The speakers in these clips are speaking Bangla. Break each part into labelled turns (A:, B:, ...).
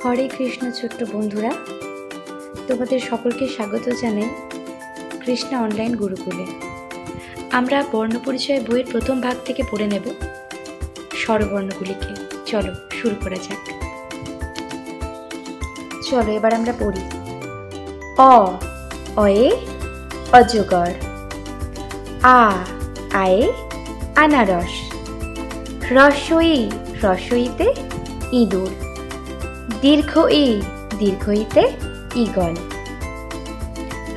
A: হরে কৃষ্ণ ছোট্ট বন্ধুরা, তোমাদের সকলকে স্বাগত জানাই কৃষ্ণা অনলাইন গুরুকুলে। আমরা বর্ণপরিচয় বইয়ের প্রথম ভাগ থেকে পড়ে নেব স্বরবর্ণগুলিকে। চলো শুরু করা যাক। চলো এবার আমরা পড়ি। অয়ে অজগর, আয়ে আনারস, রসইতে ইঁদুর, দীর্ঘইতে ঈগল,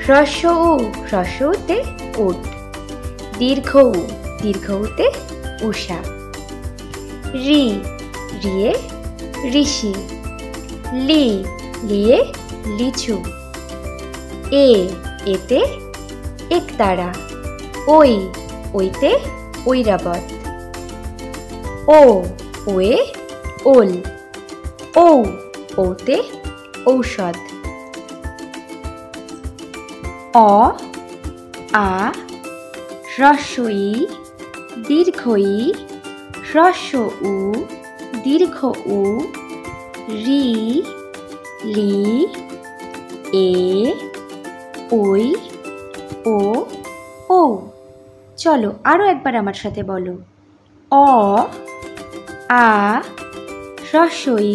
A: হ্রস্বউতে উট, দীর্ঘউতে উষা, রিয়ে ঋষি, লিয়ে লিচু, এতে একতারা, ওইতে ঐরাবত, ওয়ে ওল, ওতে ঔষধ, হ্রস্বই দীর্ঘই, হ্রস্ব উ দীর্ঘ উ, রি ওই ও। চলো আরো একবার আমার সাথে বলো। হ্রস্বই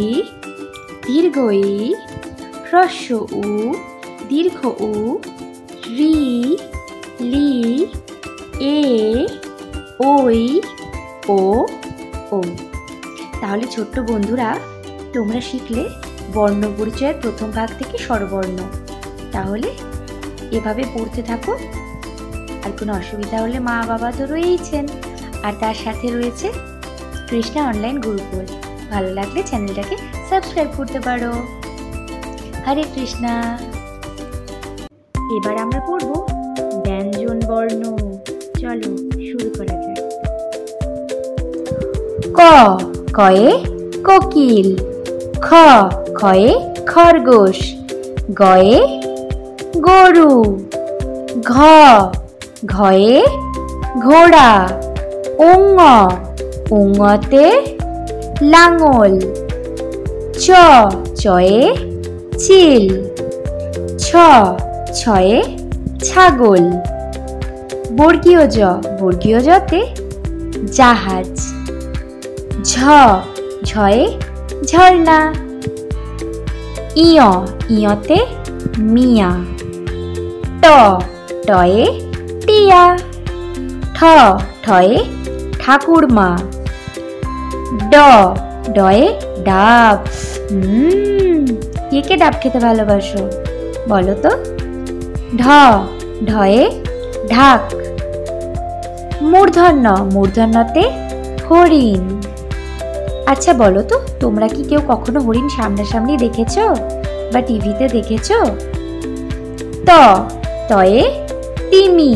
A: দীর্ঘই, হ্রস্ব উ দীর্ঘ উ, রি ওই ও। তাহলে ছোট্ট বন্ধুরা, তোমরা শিখলে বর্ণ পরিচয়ের প্রথম ভাগ থেকে স্বরবর্ণ। তাহলে এভাবে পড়তে থাকো। আর কোনো অসুবিধা হলে মা বাবা তো রয়েইছেন, আর তার সাথে রয়েছে কৃষ্ণা অনলাইন গুরুকুল। ভালো লাগলে চ্যানেলটাকে সাবস্ক্রাইব করতে পারো। হরে কৃষ্ণা। এবার আমরা পড়ব ব্যঞ্জন বর্ণ। চলো শুরু করা যাক। কয়ে কোকিল, খয়ে খরগোশ, গয়ে গরু, ঘয়ে ঘোড়া, ওঙতে লাঙল, চয়ে চিল, ছয়ে ছাগল, বর্গীয় জতে জাহাজ, ঝয়ে ঝর্ণা, ইয়তে মিয়া, টয়ে টিয়া, ঠয়ে ঠাকুরমা, ডয়ে ডাব। কে ডাব খেতে ভালোবাসো বলো তো? ঢয়ে ঢাক, মূর্ধন্যতে হরিণ। আচ্ছা বলো তো, তোমরা কি কেউ কখনো হরিণ সামনাসামনি দেখেছো বা টিভিতে দেখেছো? তয়ে তিমি,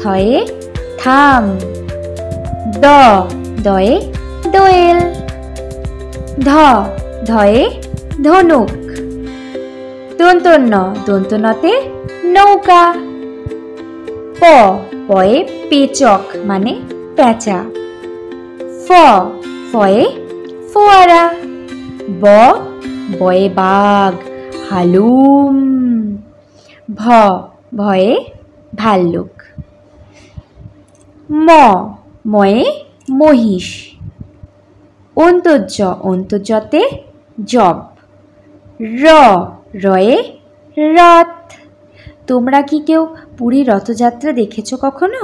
A: থয়ে থাম, দয়ে দোয়েল, ধয়ে ধনুক, দন্তন্যতে নৌকা, পয়ে পেচক মানে পেঁচা, ফয়ে ফোয়ারা, বয়ে বাঘ হালুম, ভয়ে ভাল্লুক, ময়ে মহিষ, অন্তর্যতে জব, রয়ে রথ। তোমরা কি কেউ পুরী রথযাত্রা দেখেছো কখনো?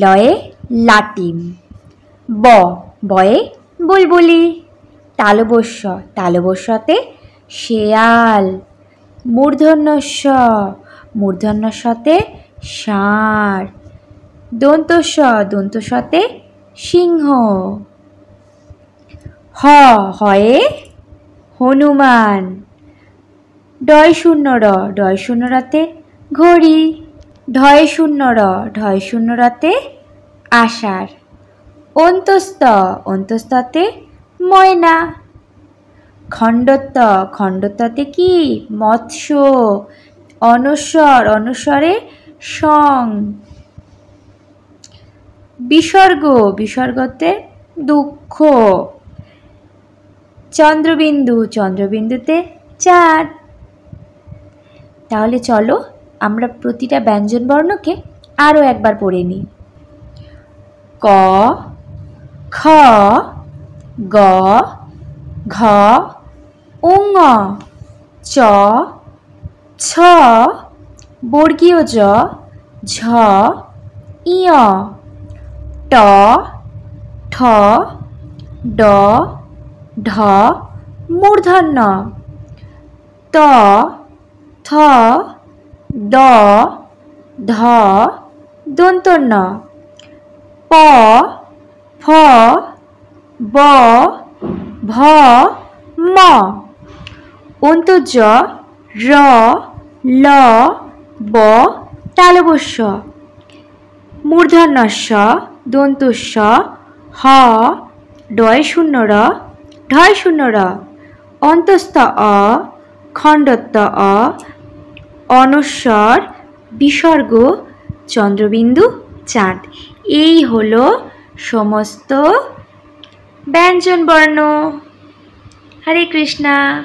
A: লয়ে লাটিম, বয়ে বুলবুলি, তালবস্যতে শেয়াল, মূর্ধন্যস্বতে ষাঁড়, দন্তস্বতে সিংহ, হয়ে হনুমান, ডয়শূন্যরতে ঘড়ি, ঢয়শূন্যরতে আষাঢ়, অন্তস্ততে ময়না, খণ্ডত্বতে কি মৎস্য, অনস্বরে সং, বিসর্গতে দুঃখ। চন্দ্রবিন্দু, চন্দ্রবিন্দুতে চাঁদ। তাহলে চলো আমরা প্রতিটা ব্যঞ্জনবর্ণকে আরও একবার পড়ে নিই। ক, খ, গ, ঘ, ঙ, চ, ছ, বর্গীয় জ, ঝ, ঞ, ট, ঠ, ড, ঢ, মূর্ধন্য, ত, থ, দ, ধ, দন্তন্য, প, ফ, ব, ভ, ম, অন্তর্জ, র, ল, ব, তালবস্য, মূর্ধন্যস্য, দন্তস্য, হ, ডয় শূন্য র, ঢয় শূন্য র, অন্তস্থ অ, খণ্ডত্ব অ, অনস্বর, বিসর্গ, চন্দ্রবিন্দু, চাঁদ। এই হলো সমস্ত ব্যঞ্জনবর্ণ। হরে কৃষ্ণা।